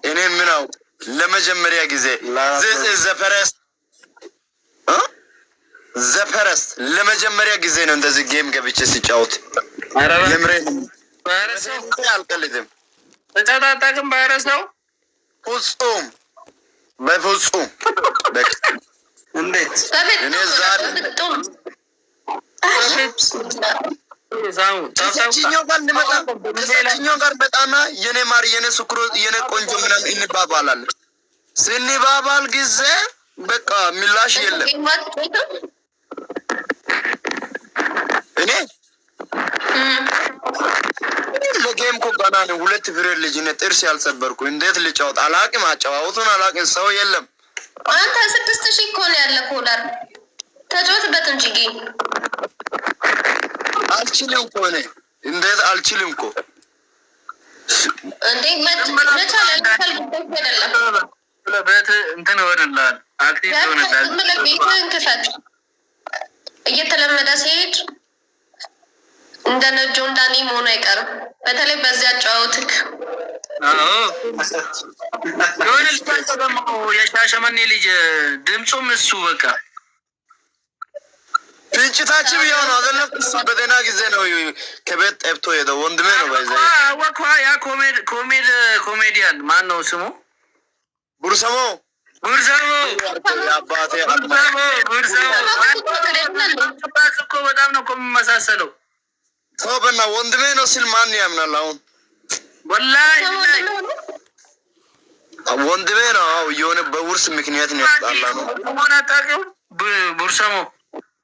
እኔ ምናው ለመጀመሪያ ጊዜ ዘፈረስ ለመጀመሪያ ጊዜ ነው እንደዚህ ጌም ገብቼ ሲጫወት። የምሬ አልቀልድም። ተጫጣጣቅም ባይረስ ነው ፍጹም በፍጹም እንዴት እኔ ዛሬ ከዚህኛው ጋር በጣም የኔ ማር የኔ ስኩሮ የኔ ቆንጆ ምናምን እንባባላለን። ስንባባል ጊዜ በቃ ምላሽ የለም። እኔ ለጌም እኮ ገና ነው። ሁለት ፍሬ ልጅ ነኝ። ጥርስ ያልሰበርኩ እንዴት ልጫወት አላቅም። አጫዋወቱን አላቅም። ሰው የለም። አንተ 6000 እኮ ነው ያለ ዶላር ተጫወትበት እንጂ ጌም አልችልም እኮ እኔ እንዴት አልችልም እኮ እንዴ መቻል አይደለም። ለበት እንትን ይሆንልሃል፣ አክቲቭ ይሆንልሃል። ቤትህን ክፈት። እየተለመደ ሲሄድ እንደ ነጆ እንዳኔ መሆኑ አይቀርም። በተለይ በዚያ አጫወትክ የሆነ ልጅ ደግሞ የሻሸመኔ ልጅ ድምፁም እሱ በቃ ፍንጭታችን ያው ነው አይደለም። እሱ በደህና ጊዜ ነው ከቤት ጠብቶ ሄደው ወንድሜ ነው ባይዘ ወኳ ያ ኮሜዲያን ማን ነው ስሙ? ቡርሰሞ አባቴ እኮ በጣም ነው እኮ የሚመሳሰለው። ሰው በና ወንድሜ ነው ሲል ማን ያምናል? አሁን ወላሂ ወንድሜ ነው። አዎ የሆነ በውርስ ምክንያት ነው ያጣላ ነው ሆነ ታውቂው ቡርሰሞ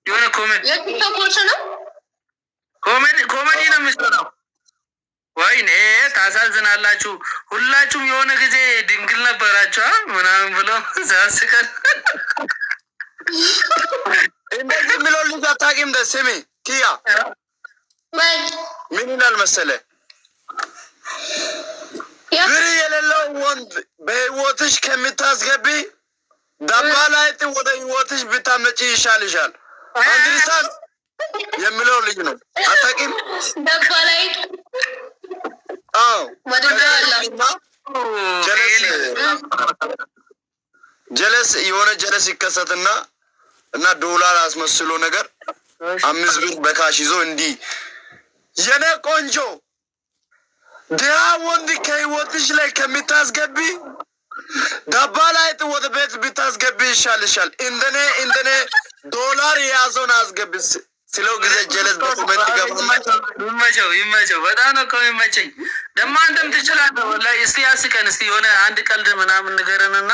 የሆነ ኮሜዲ ነው የሚሰራው። ወይኔ ታሳዝናላችሁ ሁላችሁም። የሆነ ጊዜ ድንግል ነበራችሁ ምናምን ብሎ ሲያስቀን እንደዚህ ብሎ ልጅ አታውቂም? ስሚ ኪያ ምን ይላል መሰለ፣ ብር የሌለው ወንድ በህይወትሽ ከምታስገቢ ዳባ ላይ ወደ ህይወትሽ ብታመጪ ይሻልሻል። አንድሪሳን የሚለው ልጅ ነው። አታውቂም? ዳባ ላይ ጀለስ የሆነ ጀለስ ይከሰትና እና ዶላር አስመስሎ ነገር 5 ብር በካሽ ይዞ እንዲህ የኔ ቆንጆ ድሃ ወንድ ከህይወትሽ ላይ ከምታስገቢ ዳባ ላይ ወደ ቤት ብታስገቢ ይሻልሻል። እንደኔ ዶላር የያዘውን አስገብስ ስለው ጊዜ ጀለስ በኮሜንት ይመቸው። በጣም ነው እኮ የሚመቸኝ። ደግሞ አንተም ትችላለህ ወላሂ። እስቲ ያስቀን እስቲ የሆነ አንድ ቀልድ ምናምን ንገረንና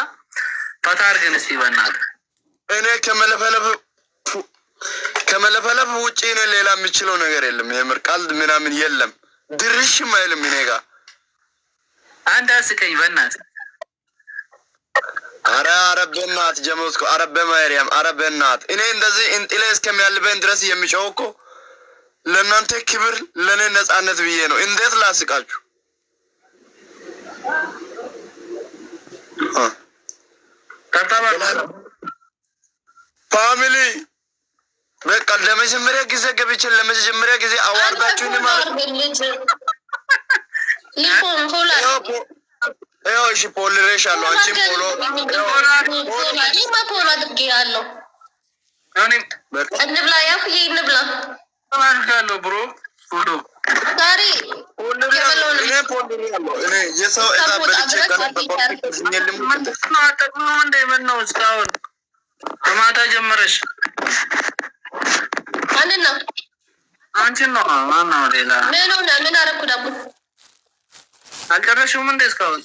ፈታ አድርገን እስቲ በእናትህ። እኔ ከመለፈለፍ ውጪ እኔ ሌላ የምችለው ነገር የለም። የምር ቀልድ ምናምን የለም። ድርሽም አይልም እኔ ጋር። አንድ አስቀኝ በእናትህ። አረ በእናት ጀመስኩ። አረ በማርያም አረ በእናት እኔ እንደዚህ እንጥሌ እስከሚያልበኝ ድረስ የሚጮህ እኮ ለእናንተ ክብር ለእኔ ነጻነት ብዬ ነው። እንዴት ላስቃችሁ? ፋሚሊ በቃ ለመጀመሪያ ጊዜ ገብቼ ለመጀመሪያ ጊዜ አዋርዳችሁኝ ማለት ያው እሺ ፖልሬሽ አለው። አንቺም ፖሎ ፖሎ አድርጌያለሁ። እንብላ ያፍዬ እንብላ አድርጋለሁ ብሮ ፎሎ ዛሬ እኔ ፖልሬ ያለው እኔ የሰው እዛ በልቼ ምን ነው እስካሁን ከማታ ጀመረሽ አንና አንቺን ነው ማነው ሌላ ምን አደረኩ? ደግሞ አልጨረሽውም እንደ እስካሁን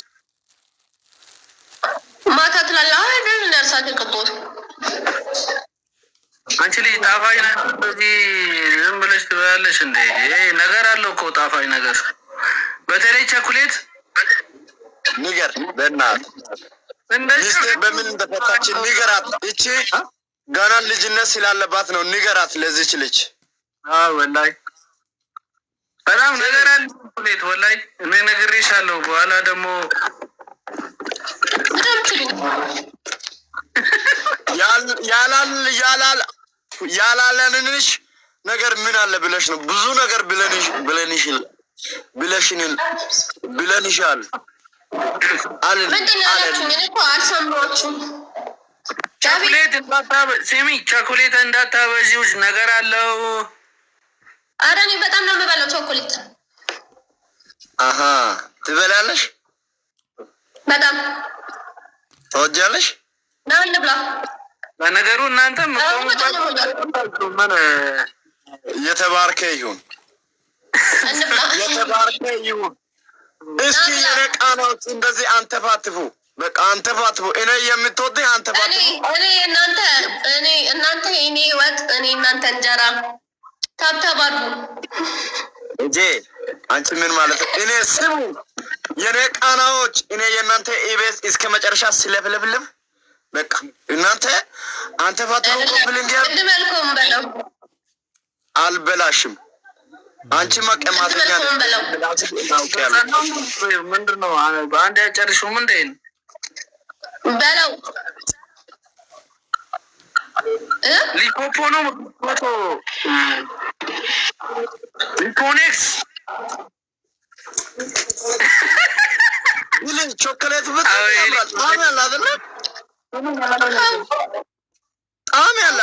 ማታ ትላለህ አይደል? ነርሳት ቅጦት አንቺ ልጅ ጣፋጭ እዚህ ዝም ብለሽ ትበያለሽ እንዴ? ነገር አለው እኮ ጣፋጭ ነገር፣ በተለይ ቸኩሌት ንገር በእናትህ ሚስቴ በምን እንደፈታች ንገራት። እቺ ገና ልጅነት ስላለባት ነው። ንገራት ለዚች ልጅ። ወላሂ በጣም ነገር አለ ቸኩሌት። ወላሂ እኔ ነግሬሻለሁ። በኋላ ደግሞ ያላለንሽ ነገር ምን አለ ብለሽ ነው? ብዙ ነገር ብለንሽ ብለንሻል አለን ምንድን ነው ያላችሁኝ? እኔ እኮ አልሰማችሁም። ቸኮሌት እንዳታበዢው ነገር አለው። ኧረ እኔ በጣም ነው የምበላው ቸኮሌት። አሀ ትበላለሽ? በጣም ተወጃለሽ? ነው እንብላ። በነገሩ እናንተም የተባርከ ይሁን የተባርከ ይሁን። እስኪ የነቃናዎች እንደዚህ አንተፋትፉ፣ በቃ አንተፋትፉ። እኔ የምትወደኝ አንተፋትፉ። እኔ እናንተ እኔ ወጥ እኔ እናንተ እንጀራ ታብታባሉ እንጂ አንቺ ምን ማለት ነው? እኔ ስሙ የኔ ቃናዎች፣ እኔ የእናንተ ኢቤስ እስከ መጨረሻ ስለፍለፍልፍ በቃ እናንተ አንተፋትፉ። ኮፕሊንግ አልበላሽም። አንቺ መቀማተኛ ምንድን ነው? በአንድ ያጨርሽው ምንድን በለው ሊፖፖ ነው ፎቶ ሊፖኔክስ ይልን ቾኮሌት በጣም ያምራል። ጣዕም ያለ አይደለ? ጣዕም ያለ